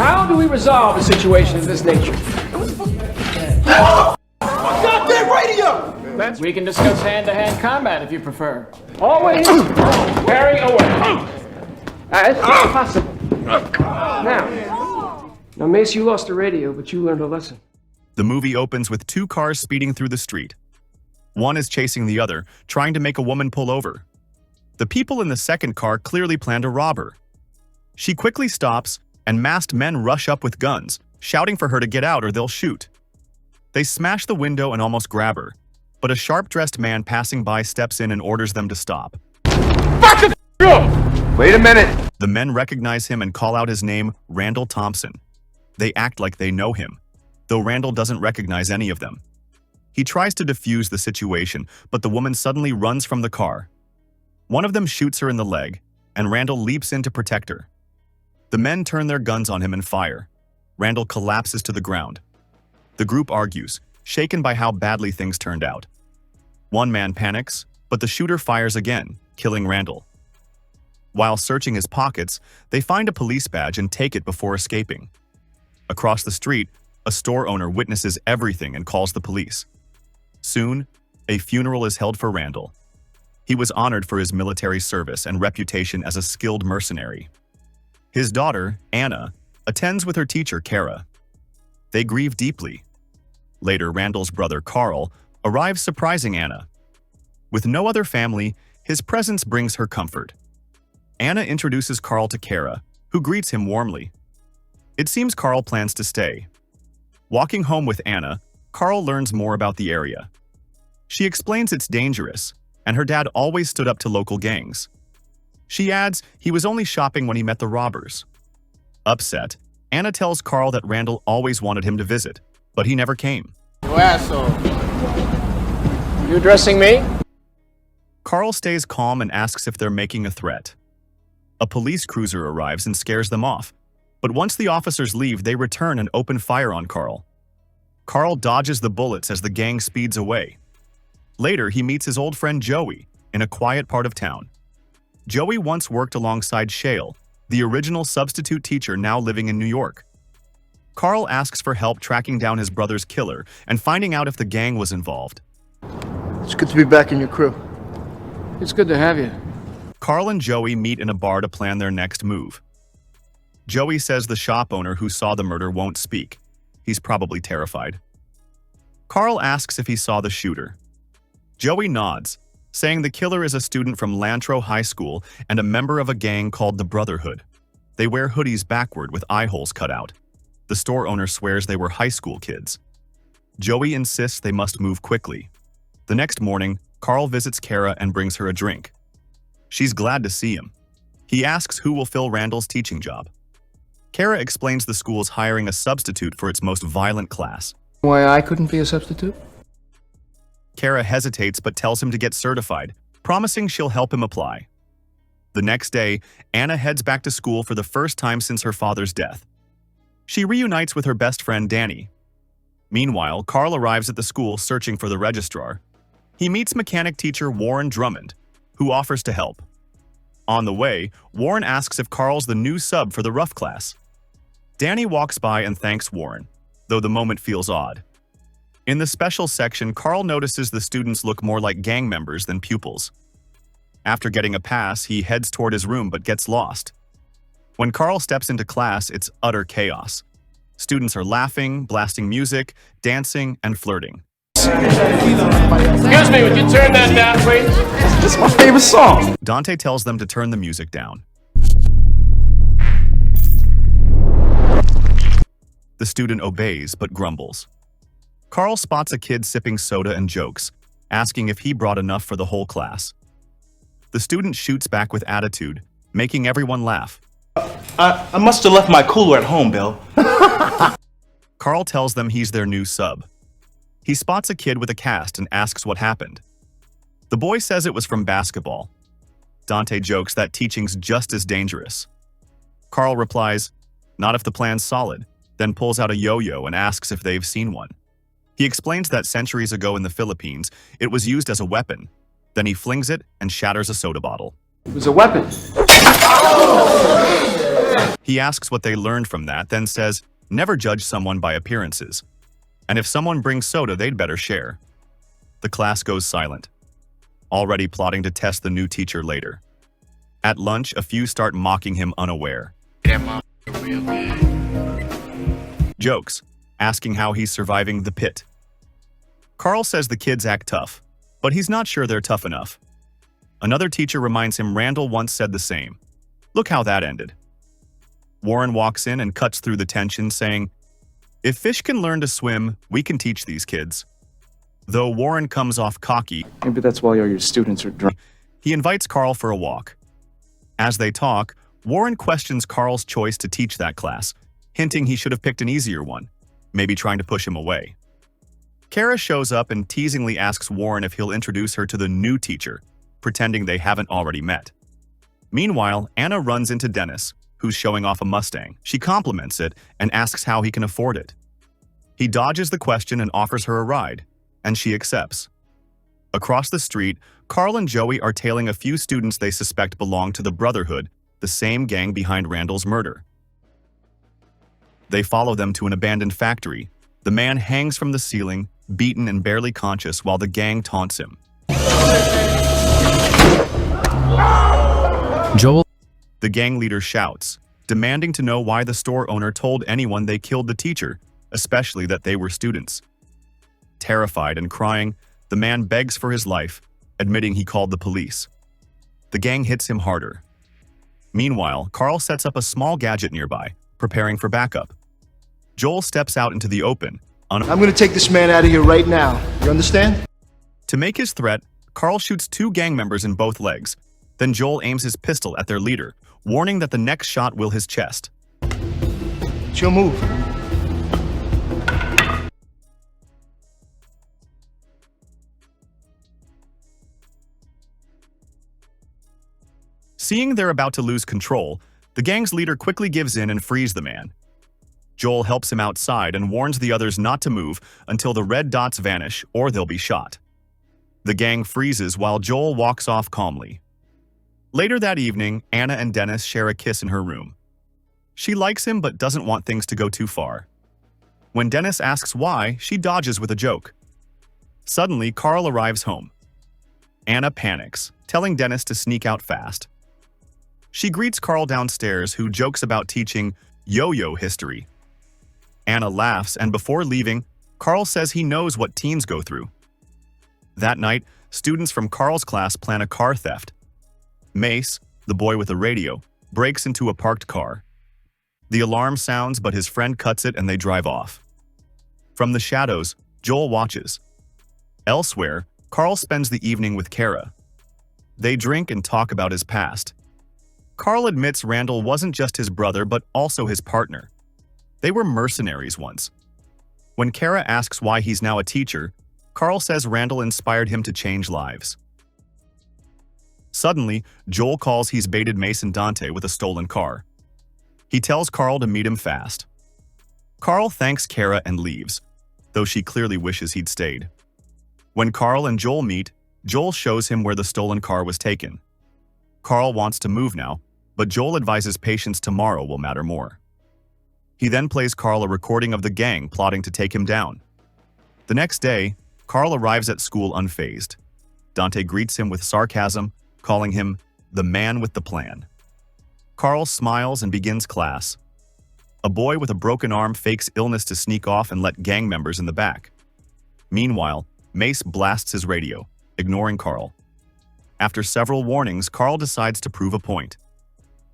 How do we resolve a situation of this nature? Goddamn radio! We can discuss hand-to-hand combat if you prefer. Always carry away. As possible. Now, Mace, you lost the radio, but you learned a lesson. The movie opens with two cars speeding through the street. One is chasing the other, trying to make a woman pull over. The people in the second car clearly plan to rob her. She quickly stops, and masked men rush up with guns, shouting for her to get out or they'll shoot. They smash the window and almost grab her, but a sharp-dressed man passing by steps in and orders them to stop. Back the up! Wait a minute. The men recognize him and call out his name, Randall Thompson. They act like they know him, though Randall doesn't recognize any of them. He tries to defuse the situation, but the woman suddenly runs from the car. One of them shoots her in the leg, and Randall leaps in to protect her. The men turn their guns on him and fire. Randall collapses to the ground. The group argues, shaken by how badly things turned out. One man panics, but the shooter fires again, killing Randall. While searching his pockets, they find a police badge and take it before escaping. Across the street, a store owner witnesses everything and calls the police. Soon, a funeral is held for Randall. He was honored for his military service and reputation as a skilled mercenary. His daughter, Anna, attends with her teacher, Kara. They grieve deeply. Later, Randall's brother, Carl, arrives surprising Anna. With no other family, his presence brings her comfort. Anna introduces Carl to Kara, who greets him warmly. It seems Carl plans to stay. Walking home with Anna, Carl learns more about the area. She explains it's dangerous, and her dad always stood up to local gangs. She adds he was only shopping when he met the robbers. Upset, Anna tells Carl that Randall always wanted him to visit, but he never came. You asshole. You addressing me? Carl stays calm and asks if they're making a threat. A police cruiser arrives and scares them off, but once the officers leave, they return and open fire on Carl. Carl dodges the bullets as the gang speeds away. Later, he meets his old friend Joey in a quiet part of town. Joey once worked alongside Shale, the original substitute teacher now living in New York. Carl asks for help tracking down his brother's killer and finding out if the gang was involved. It's good to be back in your crew. It's good to have you. Carl and Joey meet in a bar to plan their next move. Joey says the shop owner who saw the murder won't speak. He's probably terrified. Carl asks if he saw the shooter. Joey nods, saying the killer is a student from Lantro High School and a member of a gang called the Brotherhood. They wear hoodies backward with eye holes cut out. The store owner swears they were high school kids. Joey insists they must move quickly. The next morning, Carl visits Kara and brings her a drink. She's glad to see him. He asks who will fill Randall's teaching job. Kara explains the school's hiring a substitute for its most violent class. Why I couldn't be a substitute? Kara hesitates but tells him to get certified, promising she'll help him apply. The next day, Anna heads back to school for the first time since her father's death. She reunites with her best friend Danny. Meanwhile, Carl arrives at the school searching for the registrar. He meets mechanic teacher Warren Drummond, who offers to help. On the way, Warren asks if Carl's the new sub for the rough class. Danny walks by and thanks Warren, though the moment feels odd. In the special section, Carl notices the students look more like gang members than pupils. After getting a pass, he heads toward his room but gets lost. When Carl steps into class, it's utter chaos. Students are laughing, blasting music, dancing, and flirting. Excuse me, would you turn that down, please? This is my favorite song. Dante tells them to turn the music down. The student obeys but grumbles. Carl spots a kid sipping soda and jokes, asking if he brought enough for the whole class. The student shoots back with attitude, making everyone laugh. I must have left my cooler at home, Bill. Carl tells them he's their new sub. He spots a kid with a cast and asks what happened. The boy says it was from basketball. Dante jokes that teaching's just as dangerous. Carl replies, "Not if the plan's solid," then pulls out a yo-yo and asks if they've seen one. He explains that centuries ago in the Philippines, it was used as a weapon. Then he flings it and shatters a soda bottle. It was a weapon. He asks what they learned from that, then says, never judge someone by appearances. And if someone brings soda, they'd better share. The class goes silent, already plotting to test the new teacher later. At lunch, a few start mocking him unaware. Jokes, asking how he's surviving the pit. Carl says the kids act tough, but he's not sure they're tough enough. Another teacher reminds him Randall once said the same. Look how that ended. Warren walks in and cuts through the tension, saying, if fish can learn to swim, we can teach these kids. Though Warren comes off cocky, Maybe that's why all your students are drunk. he invites Carl for a walk. As they talk, Warren questions Carl's choice to teach that class, hinting he should have picked an easier one, maybe trying to push him away. Kara shows up and teasingly asks Warren if he'll introduce her to the new teacher, pretending they haven't already met. Meanwhile, Anna runs into Dennis, who's showing off a Mustang. She compliments it and asks how he can afford it. He dodges the question and offers her a ride, and she accepts. Across the street, Carl and Joey are tailing a few students they suspect belong to the Brotherhood, the same gang behind Randall's murder. They follow them to an abandoned factory. The man hangs from the ceiling, beaten and barely conscious, while the gang taunts him. Joel. The gang leader shouts, demanding to know why the store owner told anyone they killed the teacher, especially that they were students. Terrified and crying, the man begs for his life, admitting he called the police. The gang hits him harder. Meanwhile, Carl sets up a small gadget nearby, preparing for backup. Joel steps out into the open. I'm gonna take this man out of here right now. You understand? To make his threat, Carl shoots 2 gang members in both legs. Then Joel aims his pistol at their leader, warning that the next shot will his chest. It's your move. Seeing they're about to lose control, the gang's leader quickly gives in and frees the man. Joel helps him outside and warns the others not to move until the red dots vanish or they'll be shot. The gang freezes while Joel walks off calmly. Later that evening, Anna and Dennis share a kiss in her room. She likes him but doesn't want things to go too far. When Dennis asks why, she dodges with a joke. Suddenly, Carl arrives home. Anna panics, telling Dennis to sneak out fast. She greets Carl downstairs, who jokes about teaching yo-yo history. Anna laughs, and before leaving, Carl says he knows what teens go through. That night, students from Carl's class plan a car theft. Mace, the boy with a radio, breaks into a parked car. The alarm sounds, but his friend cuts it and they drive off. From the shadows, Joel watches. Elsewhere, Carl spends the evening with Kara. They drink and talk about his past. Carl admits Randall wasn't just his brother, but also his partner. They were mercenaries once. When Kara asks why he's now a teacher, Carl says Randall inspired him to change lives. Suddenly, Joel calls he's baited Mace and Dante with a stolen car. He tells Carl to meet him fast. Carl thanks Kara and leaves, though she clearly wishes he'd stayed. When Carl and Joel meet, Joel shows him where the stolen car was taken. Carl wants to move now, but Joel advises patience tomorrow will matter more. He then plays Carl a recording of the gang plotting to take him down. The next day, Carl arrives at school unfazed. Dante greets him with sarcasm, calling him the man with the plan. Carl smiles and begins class. A boy with a broken arm fakes illness to sneak off and let gang members in the back. Meanwhile, Mace blasts his radio, ignoring Carl. After several warnings, Carl decides to prove a point.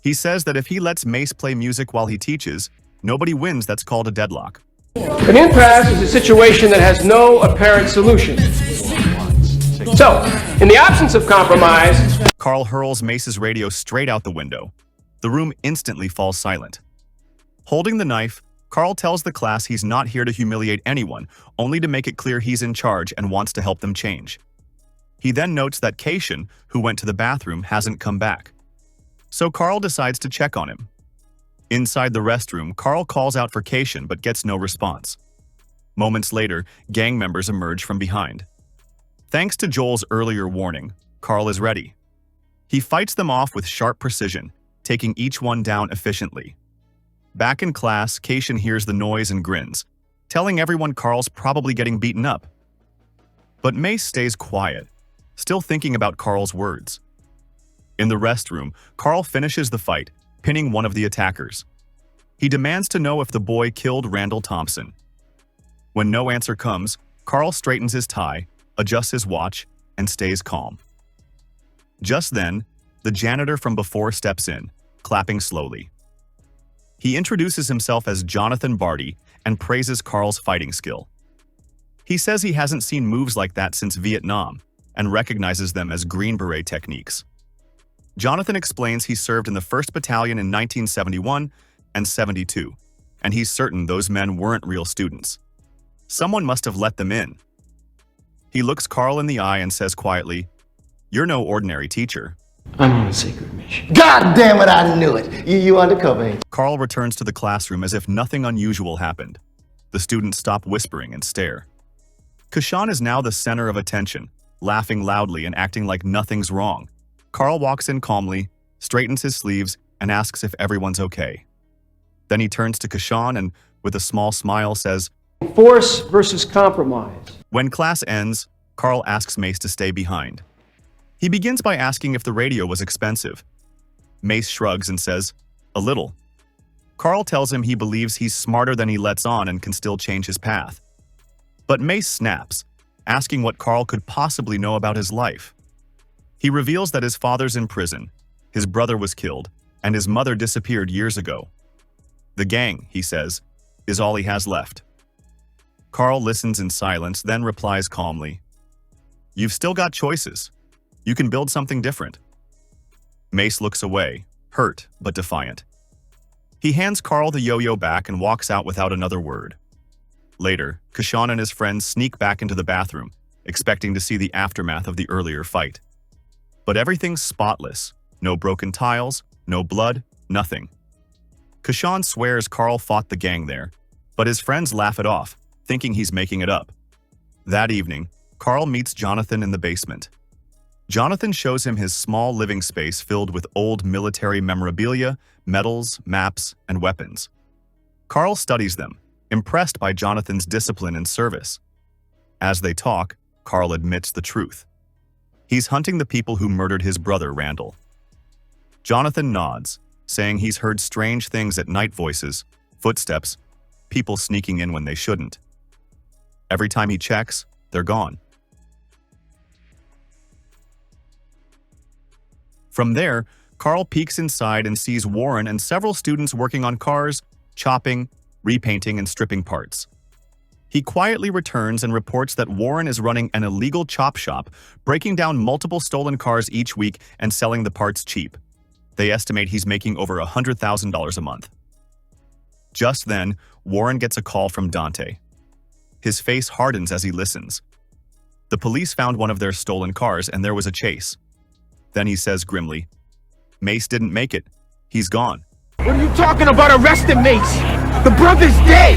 He says that if he lets Mace play music while he teaches, nobody wins. That's called a deadlock. An impasse is a situation that has no apparent solution. So, in the absence of compromise, Carl hurls Mace's radio straight out the window. The room instantly falls silent. Holding the knife, Carl tells the class he's not here to humiliate anyone, only to make it clear he's in charge and wants to help them change. He then notes that Cation, who went to the bathroom, hasn't come back. So Carl decides to check on him. Inside the restroom, Carl calls out for Cation but gets no response. Moments later, gang members emerge from behind. Thanks to Joel's earlier warning, Carl is ready. He fights them off with sharp precision, taking each one down efficiently. Back in class, Cation hears the noise and grins, telling everyone Carl's probably getting beaten up. But Mace stays quiet, still thinking about Carl's words. In the restroom, Carl finishes the fight, pinning one of the attackers. He demands to know if the boy killed Randall Thompson. When no answer comes, Carl straightens his tie, adjusts his watch, and stays calm. Just then, the janitor from before steps in, clapping slowly. He introduces himself as Jonathan Barty and praises Carl's fighting skill. He says he hasn't seen moves like that since Vietnam and recognizes them as Green Beret techniques. Jonathan explains he served in the 1st Battalion in 1971 and 72, and he's certain those men weren't real students. Someone must have let them in. He looks Carl in the eye and says quietly, "You're no ordinary teacher." I'm on a secret mission. God damn it, I knew it. You undercover, ain't you? Carl returns to the classroom as if nothing unusual happened. The students stop whispering and stare. Kashan is now the center of attention, laughing loudly and acting like nothing's wrong. Carl walks in calmly, straightens his sleeves, and asks if everyone's okay. Then he turns to Kashan and, with a small smile, says, Force versus compromise. When class ends, Carl asks Mace to stay behind. He begins by asking if the radio was expensive. Mace shrugs and says, "A little." Carl tells him he believes he's smarter than he lets on and can still change his path. But Mace snaps, asking what Carl could possibly know about his life. He reveals that his father's in prison, his brother was killed, and his mother disappeared years ago. The gang, he says, is all he has left. Carl listens in silence, then replies calmly, "You've still got choices. You can build something different." Mace looks away, hurt but defiant. He hands Carl the yo-yo back and walks out without another word. Later, Kashan and his friends sneak back into the bathroom, expecting to see the aftermath of the earlier fight. But everything's spotless. No broken tiles, no blood, nothing. Kashan swears Carl fought the gang there, but his friends laugh it off, thinking he's making it up. That evening, Carl meets Jonathan in the basement. Jonathan shows him his small living space filled with old military memorabilia, medals, maps, and weapons. Carl studies them, impressed by Jonathan's discipline and service. As they talk, Carl admits the truth. He's hunting the people who murdered his brother, Randall. Jonathan nods, saying he's heard strange things at night, voices, footsteps, people sneaking in when they shouldn't. Every time he checks, they're gone. From there, Carl peeks inside and sees Warren and several students working on cars, chopping, repainting, and stripping parts. He quietly returns and reports that Warren is running an illegal chop shop, breaking down multiple stolen cars each week and selling the parts cheap. They estimate he's making over $100,000 a month. Just then, Warren gets a call from Dante. His face hardens as he listens. The police found one of their stolen cars and there was a chase. Then he says grimly, "Mace didn't make it. He's gone." What are you talking about arresting Mace? The brother's dead!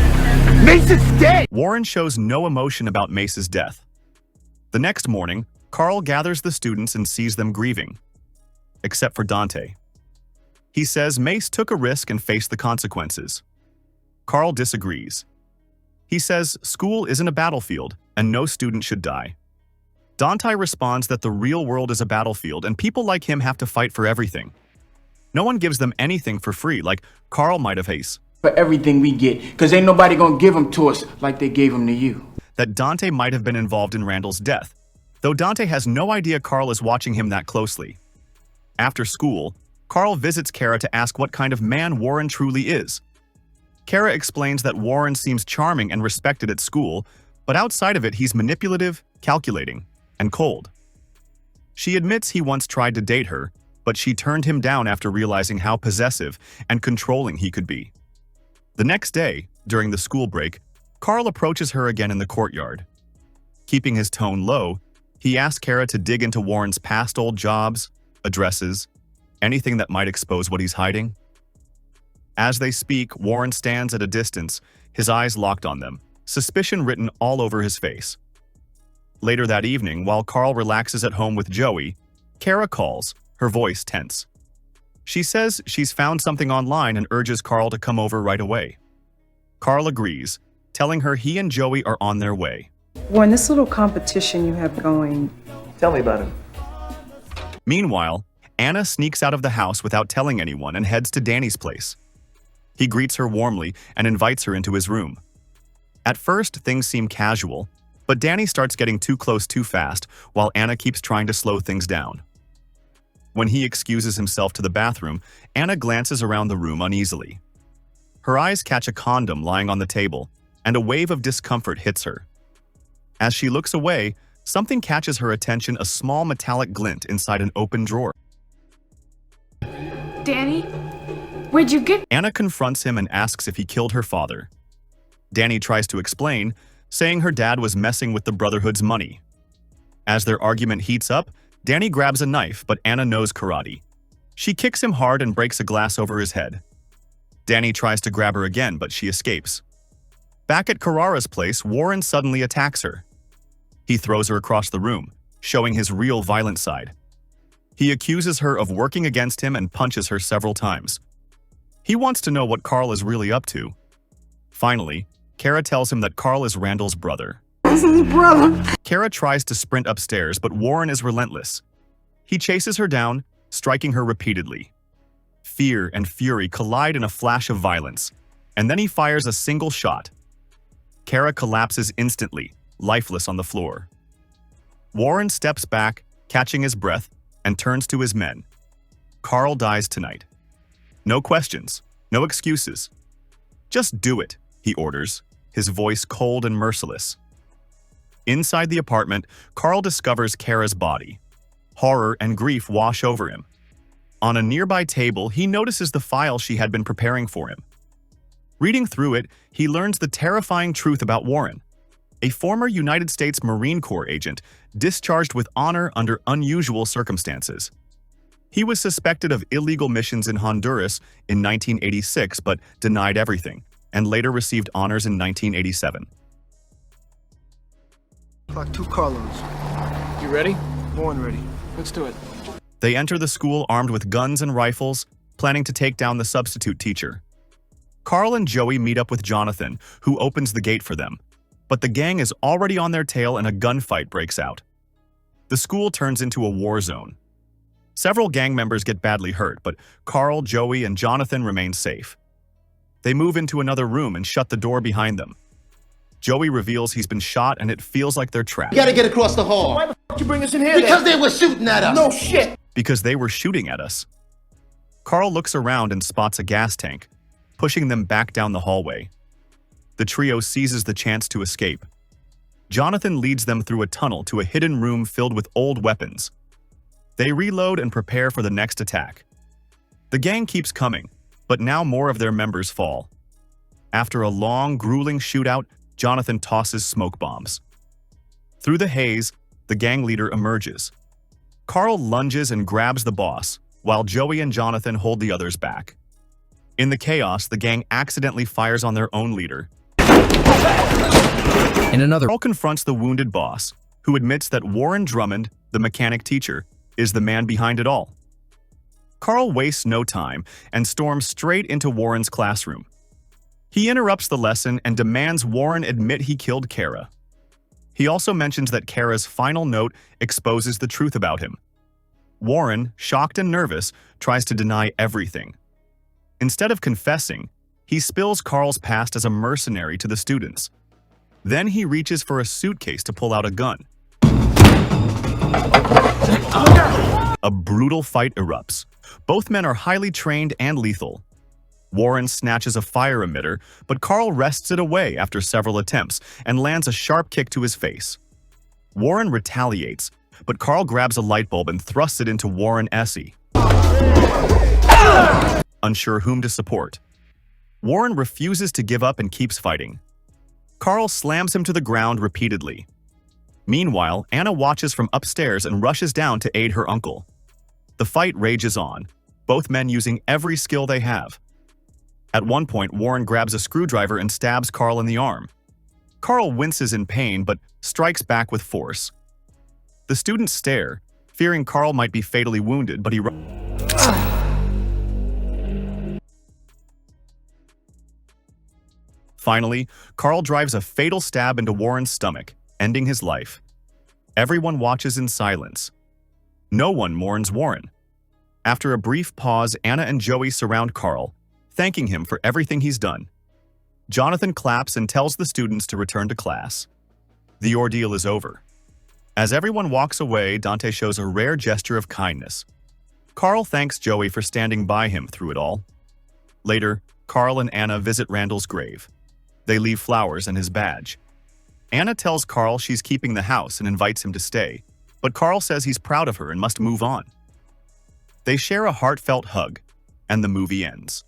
Mace is dead! Warren shows no emotion about Mace's death. The next morning, Carl gathers the students and sees them grieving. Except for Dante. He says Mace took a risk and faced the consequences. Carl disagrees. He says school isn't a battlefield and no student should die. Dante responds that the real world is a battlefield and people like him have to fight for everything. No one gives them anything for free, like Carl might have faced. For everything we get, because ain't nobody gonna give them to us like they gave them to you. That Dante might have been involved in Randall's death, though Dante has no idea Carl is watching him that closely. After school, Carl visits Kara to ask what kind of man Warren truly is. Kara explains that Warren seems charming and respected at school, but outside of it he's manipulative, calculating, and cold. She admits he once tried to date her, but she turned him down after realizing how possessive and controlling he could be. The next day, during the school break, Carl approaches her again in the courtyard. Keeping his tone low, he asks Kara to dig into Warren's past old jobs, addresses, anything that might expose what he's hiding. As they speak, Warren stands at a distance, his eyes locked on them, suspicion written all over his face. Later that evening, while Carl relaxes at home with Joey, Kara calls, her voice tense. She says she's found something online and urges Carl to come over right away. Carl agrees, telling her he and Joey are on their way. Warren, this little competition you have going. Tell me about it. Meanwhile, Anna sneaks out of the house without telling anyone and heads to Danny's place. He greets her warmly and invites her into his room. At first, things seem casual, but Danny starts getting too close too fast while Anna keeps trying to slow things down. When he excuses himself to the bathroom, Anna glances around the room uneasily. Her eyes catch a condom lying on the table, and a wave of discomfort hits her. As she looks away, something catches her attention, a small metallic glint inside an open drawer. Danny, where'd you get? Anna confronts him and asks if he killed her father. Danny tries to explain, saying her dad was messing with the Brotherhood's money. As their argument heats up, Danny grabs a knife, but Anna knows karate. She kicks him hard and breaks a glass over his head. Danny tries to grab her again, but she escapes. Back at Carrara's place, Warren suddenly attacks her. He throws her across the room, showing his real violent side. He accuses her of working against him and punches her several times. He wants to know what Carl is really up to. Finally, Kara tells him that Carl is Randall's brother. This is brother. Kara tries to sprint upstairs, but Warren is relentless. He chases her down, striking her repeatedly. Fear and fury collide in a flash of violence, and then he fires a single shot. Kara collapses instantly, lifeless on the floor. Warren steps back, catching his breath, and turns to his men. Carl dies tonight. No questions, no excuses. Just do it, he orders, his voice cold and merciless. Inside the apartment, Carl discovers Kara's body. Horror and grief wash over him. On a nearby table, he notices the file she had been preparing for him. Reading through it, he learns the terrifying truth about Warren, a former United States Marine Corps agent discharged with honor under unusual circumstances. He was suspected of illegal missions in Honduras in 1986 but denied everything, and later received honors in 1987. Clock 2 Carlos. You ready? Born ready. Let's do it. They enter the school armed with guns and rifles, planning to take down the substitute teacher. Carl and Joey meet up with Jonathan, who opens the gate for them. But the gang is already on their tail and a gunfight breaks out. The school turns into a war zone. Several gang members get badly hurt, but Carl, Joey, and Jonathan remain safe. They move into another room and shut the door behind them. Joey reveals he's been shot and it feels like they're trapped. You gotta get across the hall. Why the f*** you bring us in here Because then? they were shooting at us. No shit! Because they were shooting at us. Carl looks around and spots a gas tank, pushing them back down the hallway. The trio seizes the chance to escape. Jonathan leads them through a tunnel to a hidden room filled with old weapons. They reload and prepare for the next attack. The gang keeps coming, but now more of their members fall. After a long, grueling shootout, Jonathan tosses smoke bombs. Through the haze, the gang leader emerges. Carl lunges and grabs the boss, while Joey and Jonathan hold the others back. In the chaos, the gang accidentally fires on their own leader. Carl confronts the wounded boss, who admits that Warren Drummond, the mechanic teacher, is the man behind it all. Carl wastes no time and storms straight into Warren's classroom. He interrupts the lesson and demands Warren admit he killed Kara. He also mentions that Kara's final note exposes the truth about him. Warren, shocked and nervous, tries to deny everything. Instead of confessing, he spills Carl's past as a mercenary to the students. Then he reaches for a suitcase to pull out a gun. A brutal fight erupts. Both men are highly trained and lethal. Warren snatches a fire emitter, but Carl wrests it away after several attempts and lands a sharp kick to his face. Warren retaliates, but Carl grabs a light bulb and thrusts it into Warren Essie. Unsure whom to support. Warren refuses to give up and keeps fighting. Carl slams him to the ground repeatedly. Meanwhile, Anna watches from upstairs and rushes down to aid her uncle. The fight rages on, both men using every skill they have. At one point, Warren grabs a screwdriver and stabs Carl in the arm. Carl winces in pain, but strikes back with force. The students stare, fearing Carl might be fatally wounded, but he Finally, Carl drives a fatal stab into Warren's stomach, ending his life. Everyone watches in silence. No one mourns Warren. After a brief pause, Anna and Joey surround Carl, thanking him for everything he's done. Jonathan claps and tells the students to return to class. The ordeal is over. As everyone walks away, Dante shows a rare gesture of kindness. Carl thanks Joey for standing by him through it all. Later, Carl and Anna visit Randall's grave. They leave flowers and his badge. Anna tells Carl she's keeping the house and invites him to stay, but Carl says he's proud of her and must move on. They share a heartfelt hug, and the movie ends.